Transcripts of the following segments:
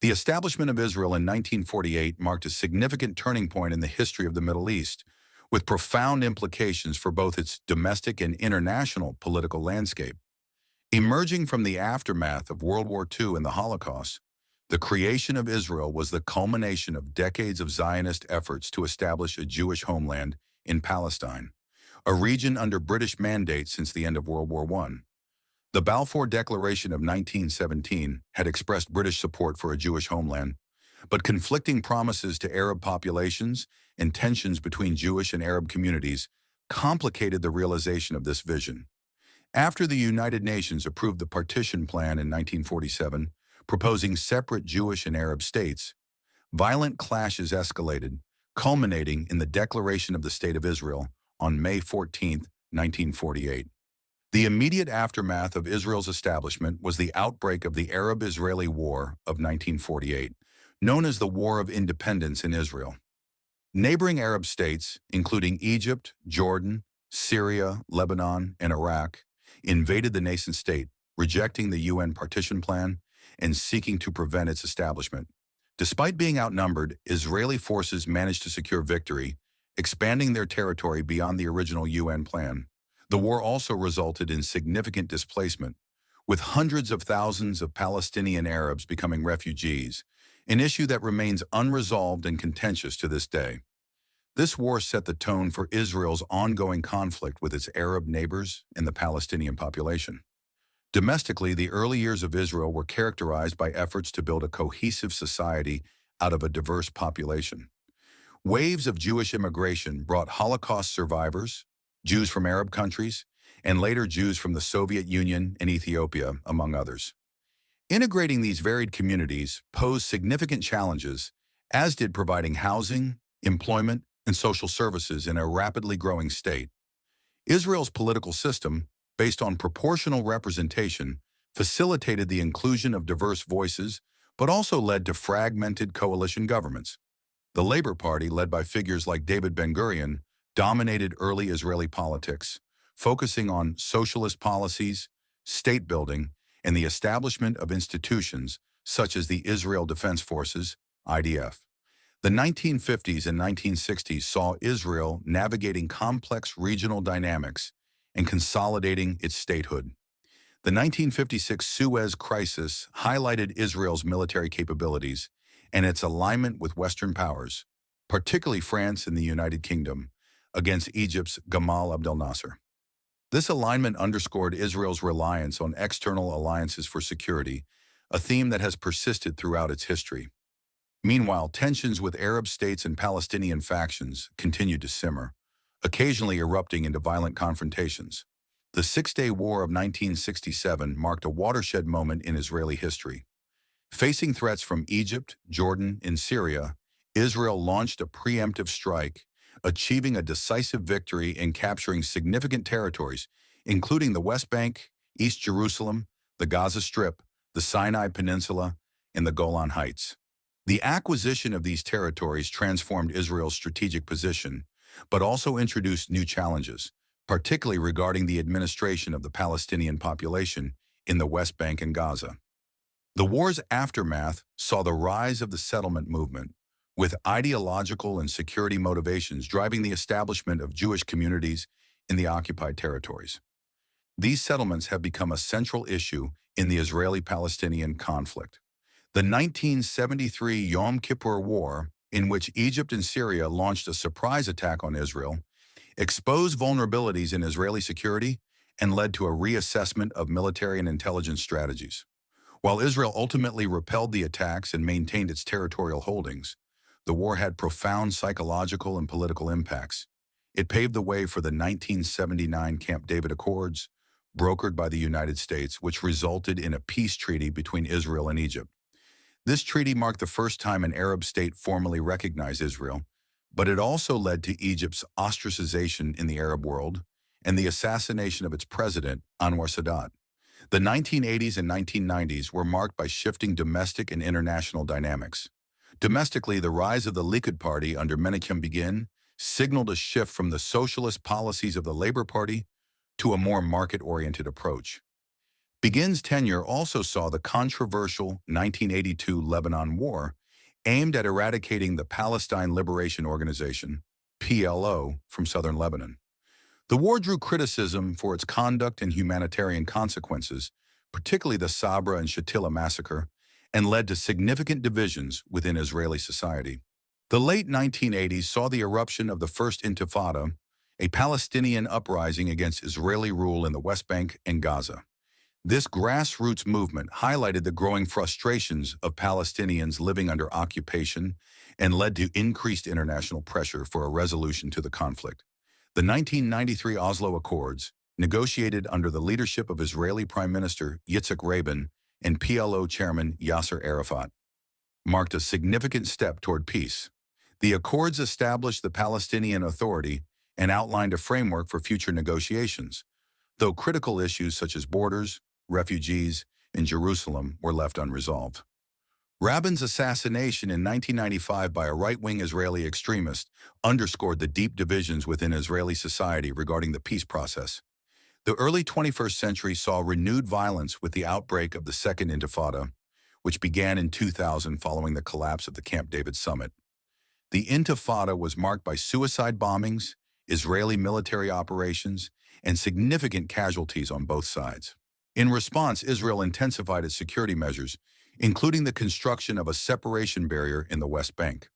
The establishment of Israel in 1948 marked a significant turning point in the history of the Middle East, with profound implications for both its domestic and international political landscape. Emerging from the aftermath of World War II and the Holocaust, the creation of Israel was the culmination of decades of Zionist efforts to establish a Jewish homeland in Palestine, a region under British mandate since the end of World War I. The Balfour Declaration of 1917 had expressed British support for a Jewish homeland, but conflicting promises to Arab populations and tensions between Jewish and Arab communities complicated the realization of this vision. After the United Nations approved the Partition Plan in 1947, proposing separate Jewish and Arab states, violent clashes escalated, culminating in the Declaration of the State of Israel on May 14, 1948. The immediate aftermath of Israel's establishment was the outbreak of the Arab-Israeli War of 1948, known as the War of Independence in Israel. Neighboring Arab states, including Egypt, Jordan, Syria, Lebanon, and Iraq, invaded the nascent state, rejecting the UN Partition Plan and seeking to prevent its establishment. Despite being outnumbered, Israeli forces managed to secure victory, expanding their territory beyond the original UN plan. The war also resulted in significant displacement, with hundreds of thousands of Palestinian Arabs becoming refugees, an issue that remains unresolved and contentious to this day. This war set the tone for Israel's ongoing conflict with its Arab neighbors and the Palestinian population. Domestically, the early years of Israel were characterized by efforts to build a cohesive society out of a diverse population. Waves of Jewish immigration brought Holocaust survivors, Jews from Arab countries, and later Jews from the Soviet Union and Ethiopia, among others. Integrating these varied communities posed significant challenges, as did providing housing, employment, and social services in a rapidly growing state. Israel's political system, based on proportional representation, facilitated the inclusion of diverse voices, but also led to fragmented coalition governments. The Labor Party, led by figures like David Ben-Gurion, dominated early Israeli politics, focusing on socialist policies, state building, and the establishment of institutions such as the Israel Defense Forces, IDF. The 1950s and 1960s saw Israel navigating complex regional dynamics and consolidating its statehood. The 1956 Suez Crisis highlighted Israel's military capabilities and its alignment with Western powers, particularly France and the United Kingdom, against Egypt's Gamal Abdel Nasser. This alignment underscored Israel's reliance on external alliances for security, a theme that has persisted throughout its history. Meanwhile, tensions with Arab states and Palestinian factions continued to simmer, occasionally erupting into violent confrontations. The Six-Day War of 1967 marked a watershed moment in Israeli history. Facing threats from Egypt, Jordan, and Syria, Israel launched a preemptive strike, achieving a decisive victory and capturing significant territories, including the West Bank, East Jerusalem, the Gaza Strip, the Sinai Peninsula, and the Golan Heights. The acquisition of these territories transformed Israel's strategic position, but also introduced new challenges, particularly regarding the administration of the Palestinian population in the West Bank and Gaza. The war's aftermath saw the rise of the settlement movement, with ideological and security motivations driving the establishment of Jewish communities in the occupied territories. These settlements have become a central issue in the Israeli-Palestinian conflict. The 1973 Yom Kippur War, in which Egypt and Syria launched a surprise attack on Israel, exposed vulnerabilities in Israeli security and led to a reassessment of military and intelligence strategies. While Israel ultimately repelled the attacks and maintained its territorial holdings, the war had profound psychological and political impacts. It paved the way for the 1979 Camp David Accords, brokered by the United States, which resulted in a peace treaty between Israel and Egypt. This treaty marked the first time an Arab state formally recognized Israel, but it also led to Egypt's ostracization in the Arab world and the assassination of its president, Anwar Sadat. The 1980s and 1990s were marked by shifting domestic and international dynamics. Domestically, the rise of the Likud Party under Menachem Begin signaled a shift from the socialist policies of the Labor Party to a more market-oriented approach. Begin's tenure also saw the controversial 1982 Lebanon War, aimed at eradicating the Palestine Liberation Organization, PLO, from southern Lebanon. The war drew criticism for its conduct and humanitarian consequences, particularly the Sabra and Shatila massacre, and led to significant divisions within Israeli society. The late 1980s saw the eruption of the First Intifada, a Palestinian uprising against Israeli rule in the West Bank and Gaza. This grassroots movement highlighted the growing frustrations of Palestinians living under occupation and led to increased international pressure for a resolution to the conflict. The 1993 Oslo Accords, negotiated under the leadership of Israeli Prime Minister Yitzhak Rabin and PLO Chairman Yasser Arafat, marked a significant step toward peace. The accords established the Palestinian Authority and outlined a framework for future negotiations, though critical issues such as borders, refugees, and Jerusalem were left unresolved. Rabin's assassination in 1995 by a right-wing Israeli extremist underscored the deep divisions within Israeli society regarding the peace process. The early 21st century saw renewed violence with the outbreak of the Second Intifada, which began in 2000 following the collapse of the Camp David summit. The Intifada was marked by suicide bombings, Israeli military operations, and significant casualties on both sides. In response, Israel intensified its security measures, including the construction of a separation barrier in the West Bank.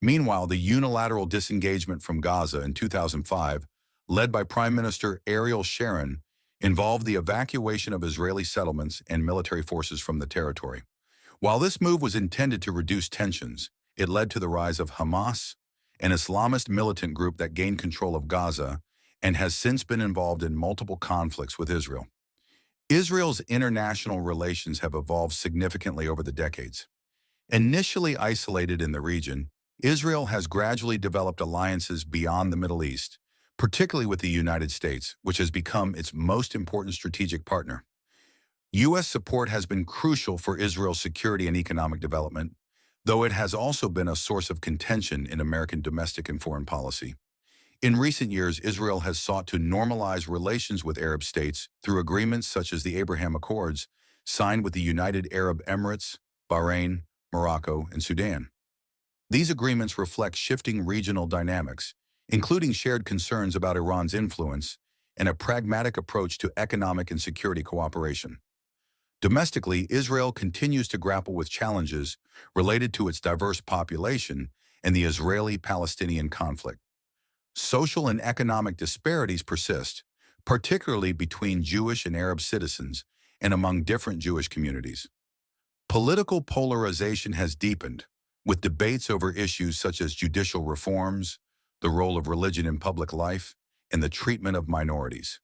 Meanwhile, the unilateral disengagement from Gaza in 2005, led by Prime Minister Ariel Sharon, involved the evacuation of Israeli settlements and military forces from the territory. While this move was intended to reduce tensions, it led to the rise of Hamas, an Islamist militant group that gained control of Gaza and has since been involved in multiple conflicts with Israel. Israel's international relations have evolved significantly over the decades. Initially isolated in the region, Israel has gradually developed alliances beyond the Middle East, particularly with the United States, which has become its most important strategic partner. U.S. support has been crucial for Israel's security and economic development, though it has also been a source of contention in American domestic and foreign policy. In recent years, Israel has sought to normalize relations with Arab states through agreements such as the Abraham Accords, signed with the United Arab Emirates, Bahrain, Morocco, and Sudan. These agreements reflect shifting regional dynamics, including shared concerns about Iran's influence and a pragmatic approach to economic and security cooperation. Domestically, Israel continues to grapple with challenges related to its diverse population and the Israeli-Palestinian conflict. Social and economic disparities persist, particularly between Jewish and Arab citizens and among different Jewish communities. Political polarization has deepened, with debates over issues such as judicial reforms, the role of religion in public life, and the treatment of minorities.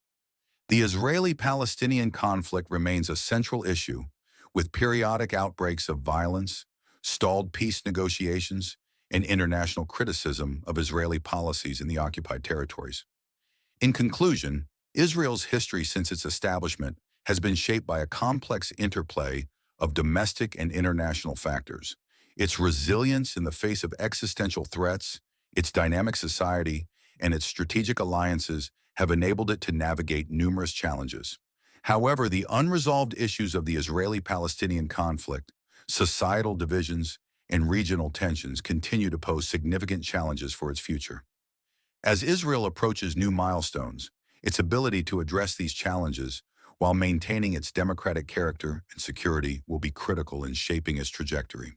The Israeli-Palestinian conflict remains a central issue, with periodic outbreaks of violence, stalled peace negotiations, and international criticism of Israeli policies in the occupied territories. In conclusion, Israel's history since its establishment has been shaped by a complex interplay of domestic and international factors. Its resilience in the face of existential threats, its dynamic society, and its strategic alliances have enabled it to navigate numerous challenges. However, the unresolved issues of the Israeli-Palestinian conflict, societal divisions, and regional tensions continue to pose significant challenges for its future. As Israel approaches new milestones, its ability to address these challenges while maintaining its democratic character and security will be critical in shaping its trajectory.